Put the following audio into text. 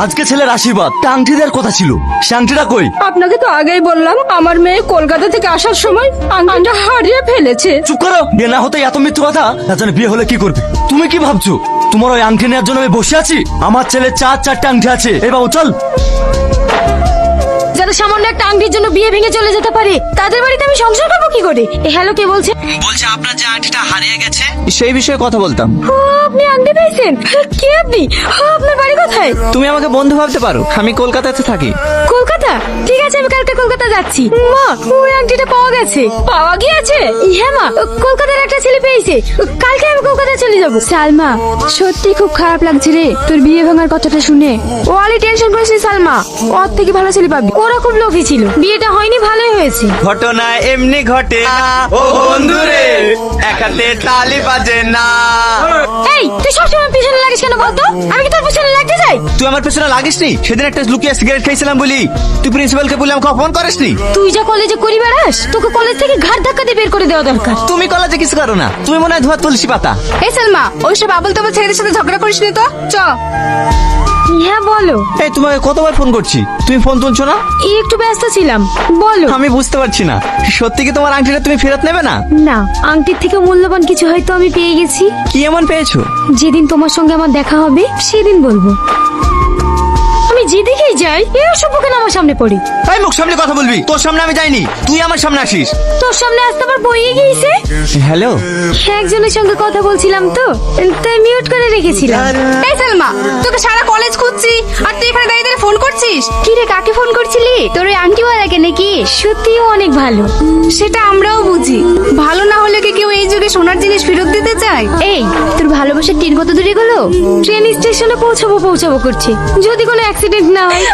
আজকে ছেলের আশীর্বাদ, আংটি দেওয়ার কথা ছিল, সে আংটিটা কই? আপনাকে তো আগেই বললাম আমার মেয়ে কলকাতা থেকে আসার সময় আংটিটা হারিয়ে ফেলেছে। চুপ করো, বিয়ে না হতে এত মিথ্যু কথা। জানে বিয়ে হলে কি করবে? তুমি কি ভাবছো তোমার ওই আংটি নেওয়ার জন্য আমি বসে আছি? আমার ছেলে চারটে আংটি আছে। এ বাবু চল। যারা সামান্য একটা আংটির জন্য বিয়ে ভেঙে চলে যেতে পারে, তাদের বাড়িতে আমি সংসার করবো কি করে? হ্যালো, কে বলছে? বলছে আপনার যে আংটিটা হারিয়ে গেছে সেই বিষয়ে কথা বলতাম। ও, আপনি আংটি পেয়েছেন? কে আপনি? আপনার বাড়ি কোথায়? তুমি আমাকে বন্ধু ভাবতে পারো, আমি কলকাতাতে থাকি। কলকাতা? ঠিক আছে, আমি কালকে কলকাতা যাচ্ছি। মা, ওই আংটিটা পাওয়া গেছে। পাওয়া গিয়েছে? হ্যাঁ মা, কলকাতার একটা ছেলে পেয়েছে। কালকে আমি কলকাতা চলে যাব। সালমা, সত্যি খুব খারাপ লাগছে রে তোর বিয়ে ভাঙার কথাটা শুনে। ও আলি টেনশন করিস না সালমা, ওর থেকে ভালো ছেলে পাবি। ওরা খুব লোভী ছিল, বিয়েটা হয়নি, ভালোই হয়েছে। ঘটনা এমনি ঘটে না, ও বন্ধুরে এক হাতে তালি বাজে না। এই, তুই সবসময় পিছনে লাগিস কেন বলতো? আমি কি তোর পিছনে লাগতে যাই? তুই আমার পেছনে লাগিস নি? সেদিন একটা লুকিয়ে সিগারেট খেয়েছিলাম বলি তুই প্রিন্সিপালকে বলে আমাকে অপমান করিস নি? তুই যা কলেজে করি বেড়াস, তোকে কলেজ থেকে ঘাট ধাক্কা দিয়ে বের করে দেওয়া দরকার। তুমি কলেজে কিছু করো না, তুমি মনে হয় ধোয়া তুলসী পাতা। এই সালমা, ওইসব আবল তাবল ছেলেদের সাথে ঝগড়া করিস নি তো। চ। হ্যাঁ বলো। এই তোমাকে কতবার ফোন করছি, তুমি ফোন তুলছো না? একটু ব্যস্ত ছিলাম, বলো। আমি বুঝতে পারছি না, সত্যি কি তোমার আংটিটা তুমি ফেরত নেবে না? না, আংটির থেকে মূল্যবান কিছু হয়তো আমি পেয়ে গেছি। কি এমন পেয়েছো? যেদিন তোমার সঙ্গে আমার দেখা হবে সেদিন বলবো। আমি যেদিকেই যাই এই অসভ্য কেন আমার সামনে পড়ি? তাই মুখ সামনে কথা বলবি, তোর সামনে আমি যাইনি, তুই আমার সামনে আসিস। তোর সামনে আসতে আবার বইয়ে গিয়েছে। হ্যালো, একজনের সঙ্গে কথা বলছিলাম তো, তাই মিউট করে রেখেছিলাম। এই সালমা, তোকে সারা কলেজ খুঁজছি আর তুই এখানে দাঁড়িয়ে দাঁড়িয়ে ফোন করছিস। কি রে, কাকে ফোন করছিলি? তোর ওই আংটিওয়ালাকে নাকি? সত্যিও অনেক ভালো। সেটা আমরাও বুঝি, ভালো না হলে কি কেউ এই যুগে সোনার জিনিস ফেরত দিতে চায়? এই, তোর ভালোবাসার ট্রেন কত দূরে গেল? ট্রেন স্টেশনে পৌঁছাবো করছে, যদি কোনো অ্যাক্সিডেন্ট না হয়।